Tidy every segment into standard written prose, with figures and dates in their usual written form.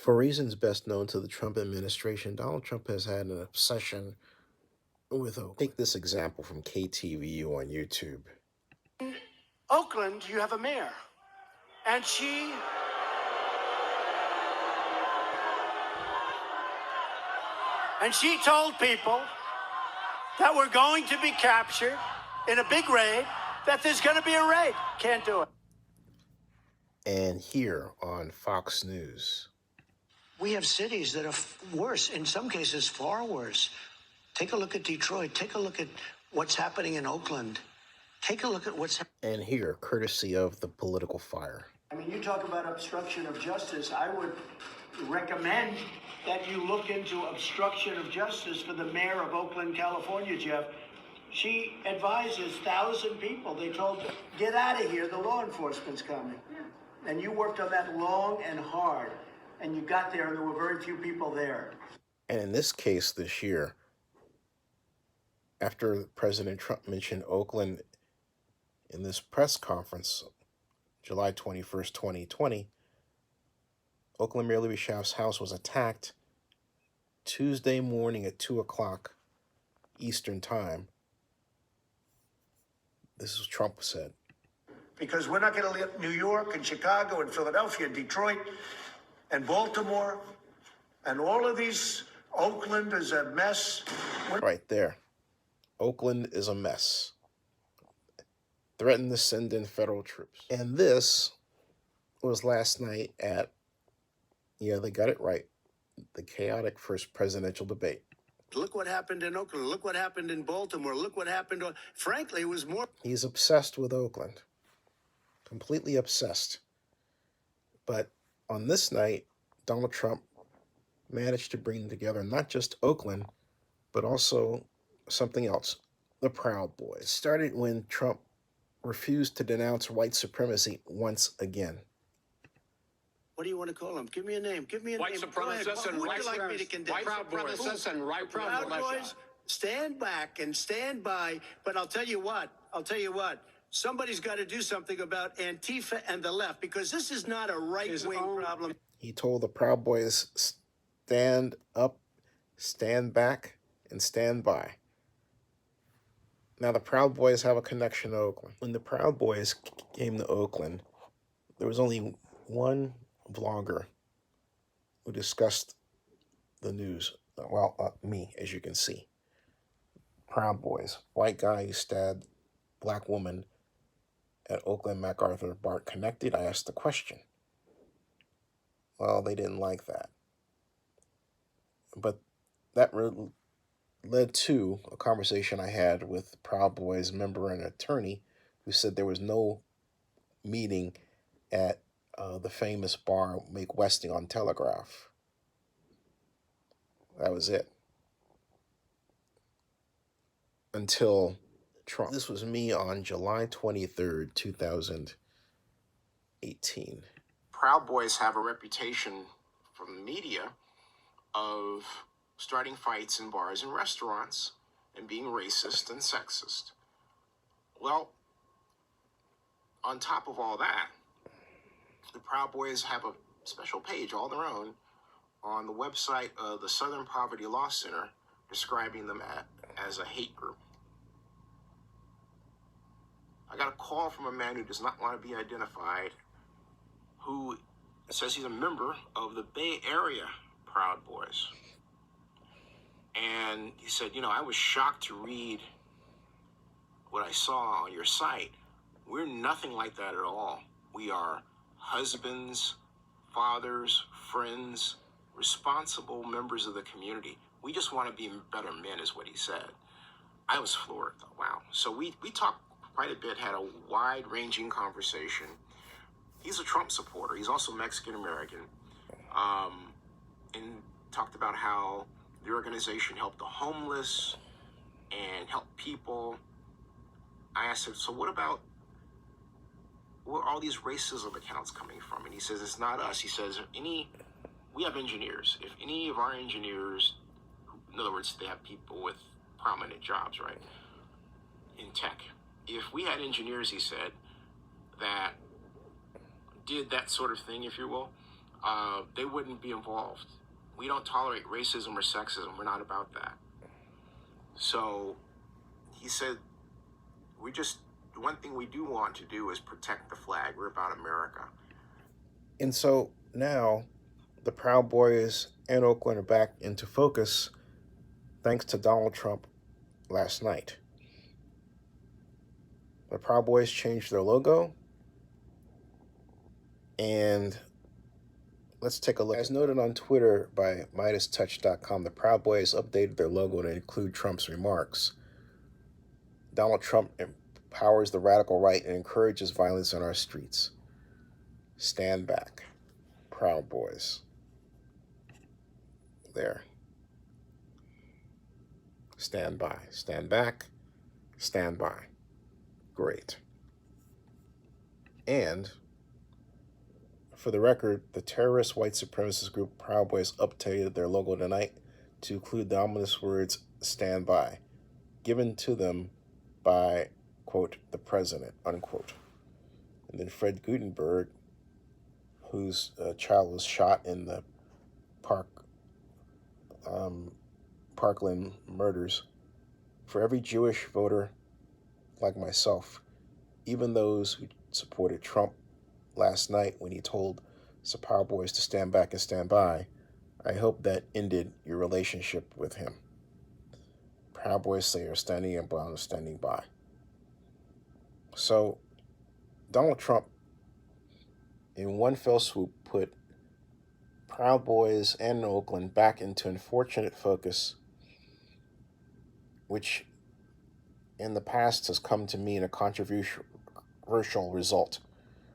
For reasons best known to the Trump administration, Donald Trump has had an obsession with Oakland. Take this example from KTVU on YouTube. Oakland, you have a mayor, and she told people that we're going to be captured in a big raid, that there's going to be a raid. Can't do it. And here on Fox News. We have cities that are worse, in some cases far worse. Take a look at Detroit. Take a look at what's happening in Oakland. Take a look at what's happening. And here, courtesy of the political fire. I mean, you talk about obstruction of justice. I would recommend that you look into obstruction of justice for the mayor of Oakland, California, Jeff. She advises 1,000 people. They told her, get out of here, the law enforcement's coming. And you worked on that long and hard. And you got there, and there were very few people there. And in this case this year, after President Trump mentioned Oakland in this press conference, July 21st, 2020, Oakland Mayor Libby Schaaf's house was attacked Tuesday morning at 2 o'clock Eastern Time. This is what Trump said. Because we're not going to let New York and Chicago and Philadelphia and Detroit and Baltimore and all of these, Oakland is a mess. Right there. Oakland is a mess. Threatened to send in federal troops. And this was last night at, yeah, they got it right, the chaotic first presidential debate. Look what happened in Oakland. Look what happened in Baltimore. Look what happened. Frankly, it was more. He's obsessed with Oakland. Completely obsessed. But on this night, Donald Trump managed to bring together not just Oakland, but also something else, the Proud Boys. It started when Trump refused to denounce white supremacy once again. What do you want to call them? Give me a name. Give me a white name. Supremacists and white supremacists and right Proud Boys. Stand back and stand by. But I'll tell you what. Somebody's got to do something about Antifa and the left, because this is not a right-wing problem. He told the Proud Boys, stand up, stand back, and stand by. Now, the Proud Boys have a connection to Oakland. When the Proud Boys came to Oakland, there was only one vlogger who discussed the news. Well, me, as you can see. Proud Boys. White guy who stabbed black woman at Oakland MacArthur BART connected. I asked the question. Well, they didn't like that. But that led to a conversation I had with Proud Boys member and attorney who said there was no meeting at the famous bar Make Westing on Telegraph. That was it. Until Trump. This was me on July 23rd, 2018. Proud Boys have a reputation from the media of starting fights in bars and restaurants and being racist and sexist. Well, on top of all that, the Proud Boys have a special page all their own on the website of the Southern Poverty Law Center, describing them as a hate group. I got a call from a man who does not want to be identified, who says he's a member of the Bay Area Proud Boys. And he said, I was shocked to read what I saw on your site. We're nothing like that at all. We are husbands, fathers, friends, responsible members of the community. We just want to be better men, is what he said. I was floored. Wow. So we talked quite a bit, had a wide-ranging conversation. He's a Trump supporter. He's also Mexican-American. And talked about how the organization helped the homeless and helped people. I asked him, so where are all these racism accounts coming from? And he says, it's not us. He says, we have engineers. If any of our engineers, in other words, they have people with prominent jobs, right, in tech. If we had engineers, he said, that did that sort of thing, if you will, they wouldn't be involved. We don't tolerate racism or sexism. We're not about that. So he said, one thing we do want to do is protect the flag. We're about America. And so now the Proud Boys and Oakland are back into focus thanks to Donald Trump last night. The Proud Boys changed their logo, and let's take a look. As noted on Twitter by MidasTouch.com, the Proud Boys updated their logo to include Trump's remarks. Donald Trump empowers the radical right and encourages violence in our streets. Stand back. Proud Boys. There. Stand by. Stand back. Stand by. Great. And for the record, the terrorist white supremacist group Proud Boys updated their logo tonight to include the ominous words, stand by, given to them by, quote, the president, unquote. And then Fred Gutenberg, whose child was shot in the Parkland murders, for every Jewish voter like myself, even those who supported Trump last night when he told the Proud Boys to stand back and stand by, I hope that ended your relationship with him. Proud Boys say you're standing and Brown is standing by. So Donald Trump, in one fell swoop, put Proud Boys and Oakland back into unfortunate focus, which in the past has come to mean a controversial result.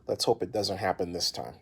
Let's hope it doesn't happen this time.